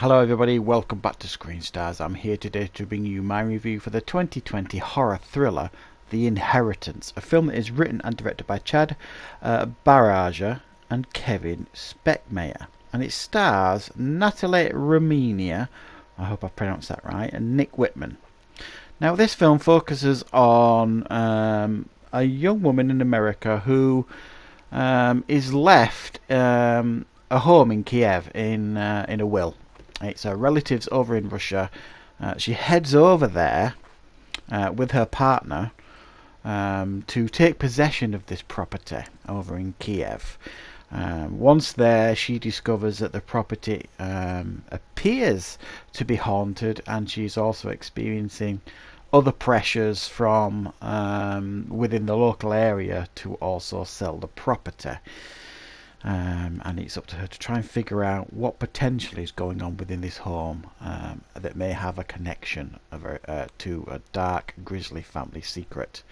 Hello everybody, welcome back to Screen Stars. I'm here today to bring you my review for the 2020 horror thriller The Inheritance, a film that is written and directed by Chad Baraja and Kevin Speckmeyer, and it stars Natalie Romania, I hope I pronounced that right, and Nick Whitman. Now this film focuses on a young woman in America who is left a home in Kiev in a will. It's her relatives over in Russia. She heads over there with her partner to take possession of this property over in Kiev. Once there, she discovers that the property appears to be haunted, and she's also experiencing other pressures from within the local area to also sell the property. And it's up to her to try and figure out what potentially is going on within this home that may have a connection to a dark, grisly family secret.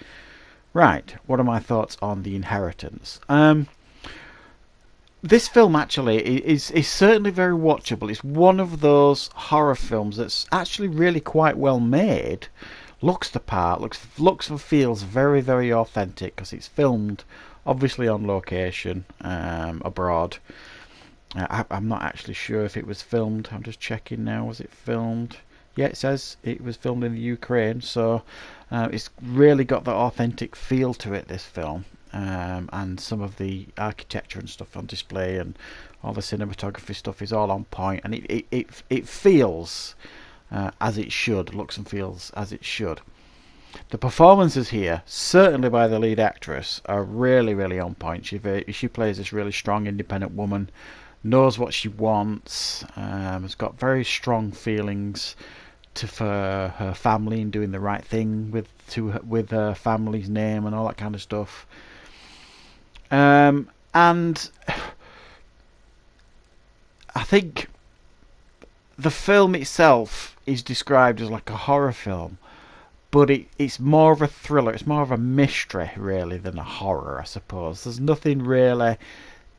Right, what are my thoughts on The Inheritance? This film actually is certainly very watchable. It's one of those horror films that's actually really quite well made. Looks the part, looks and feels very, very authentic because it's filmed obviously on location abroad. I'm not actually sure if it was filmed. I'm just checking now. Was it filmed? Yeah, it says it was filmed in the Ukraine, so it's really got that authentic feel to it, this film. And some of the architecture and stuff on display and all the cinematography stuff is all on point, and it feels as it should, looks and feels as it should. The performances here, certainly by the lead actress, are really, really on point. She plays this really strong, independent woman, knows what she wants, has got very strong feelings for her family and doing the right thing with her family's name and all that kind of stuff. And I think the film itself is described as like a horror film, but it's more of a thriller. It's more of a mystery, really, than a horror, I suppose. There's nothing really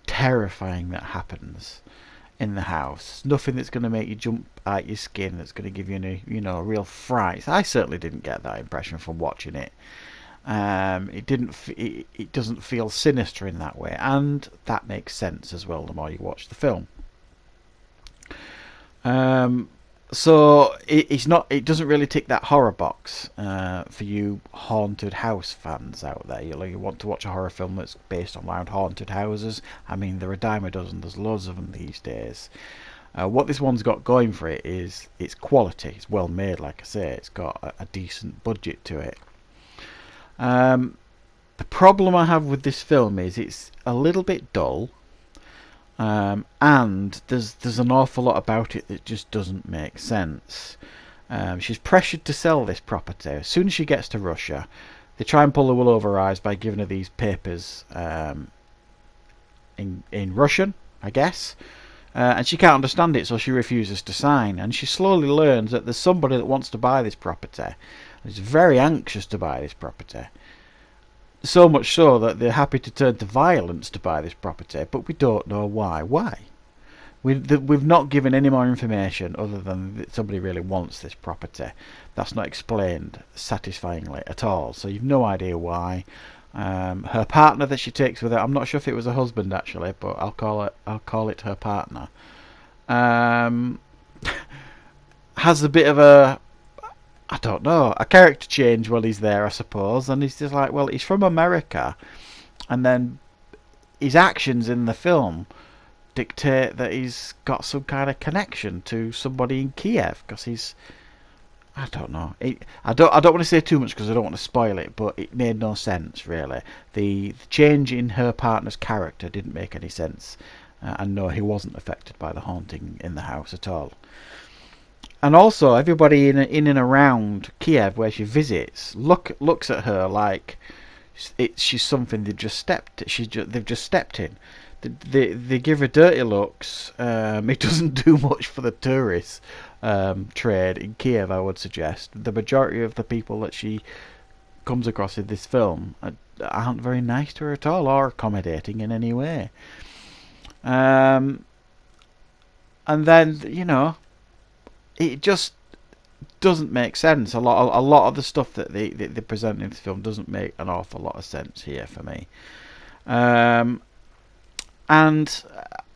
terrifying that happens in the house. Nothing that's going to make you jump out your skin, that's going to give you any, real fright. I certainly didn't get that impression from watching it. It doesn't feel sinister in that way, and that makes sense as well the more you watch the film. So it doesn't really tick that horror box for you haunted house fans out there. You want to watch a horror film that's based around haunted houses. I mean, there are a dime a dozen. There's loads of them these days. What this one's got going for it is it's quality. It's well made, like I say. It's got a decent budget to it. The problem I have with this film is it's a little bit dull. And there's an awful lot about it that just doesn't make sense. She's pressured to sell this property. As soon as she gets to Russia, they try and pull the wool over her eyes by giving her these papers in Russian, I guess. And she can't understand it, so she refuses to sign. And she slowly learns that there's somebody that wants to buy this property. Is very anxious to buy this property. So much so that they're happy to turn to violence to buy this property, but we don't know why. Why? We've not given any more information other than that somebody really wants this property. That's not explained satisfyingly at all, so you've no idea why. Her partner that she takes with her, I'm not sure if it was a husband actually, but I'll call it her partner. Has a bit of a, I don't know, a character change while he's there, I suppose, and he's just like, well, he's from America, and then his actions in the film dictate that he's got some kind of connection to somebody in Kiev, because he's, I don't know, I don't want to say too much because I don't want to spoil it, but it made no sense really. The change in her partner's character didn't make any sense, and no, he wasn't affected by the haunting in the house at all. And also, everybody in and around Kiev where she visits looks at her like she's something they've just stepped in. They give her dirty looks. It doesn't do much for the tourist trade in Kiev, I would suggest. The majority of the people that she comes across in this film aren't very nice to her at all, or accommodating in any way. And then, it just doesn't make sense. A lot of the stuff that they present in this film doesn't make an awful lot of sense here for me. And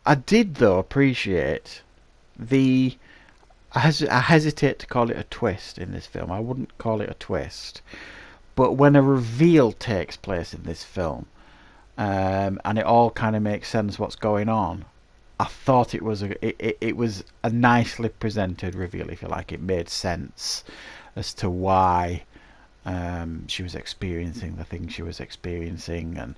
I did though appreciate the. I hesitate to call it a twist in this film. I wouldn't call it a twist, but when a reveal takes place in this film, and it all kind of makes sense what's going on, I thought it was it was a nicely presented reveal, if you like. It made sense as to why she was experiencing the things she was experiencing, and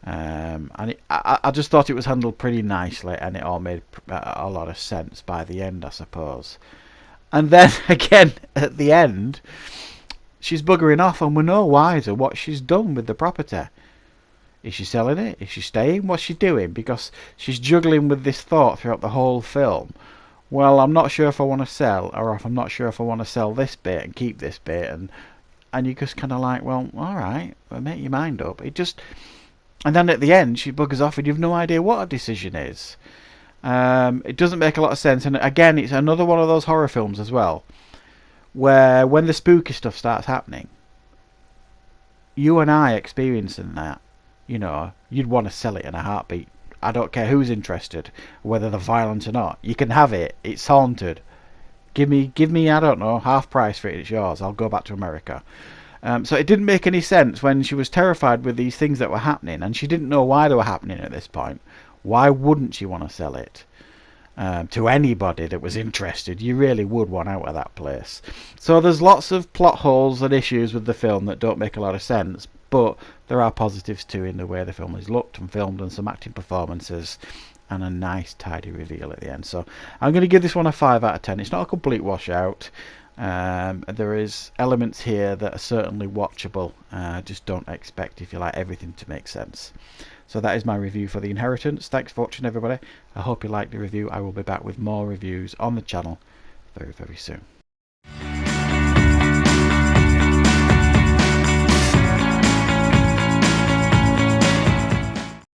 I just thought it was handled pretty nicely, and it all made a lot of sense by the end, I suppose. And then again at the end, she's buggering off, and we're no wiser what she's done with the property. Is she selling it? Is she staying? What's she doing? Because she's juggling with this thought throughout the whole film. Well, I'm not sure if I want to sell, or if I'm not sure if I want to sell this bit and keep this bit, and you just kind of like, well, all right, well, make your mind up. It just, and then at the end she buggers off, and you've no idea what her decision is. It doesn't make a lot of sense, and again, it's another one of those horror films as well, where when the spooky stuff starts happening, you and I experiencing that. You know, you'd want to sell it in a heartbeat. I don't care who's interested, whether they're violent or not. You can have it. It's haunted. Give me, I don't know, half price for it. It's yours. I'll go back to America. So it didn't make any sense when she was terrified with these things that were happening, and she didn't know why they were happening at this point. Why wouldn't she want to sell it? To anybody that was interested, you really would want out of that place. So there's lots of plot holes and issues with the film that don't make a lot of sense, but there are positives too in the way the film is looked and filmed, and some acting performances, and a nice tidy reveal at the end. So I'm going to give this one a 5 out of 10. It's not a complete washout. There is elements here that are certainly watchable. Just don't expect, if you like, everything to make sense. So that is my review for The Inheritance. Thanks for watching, everybody. I hope you liked the review. I will be back with more reviews on the channel very, very soon.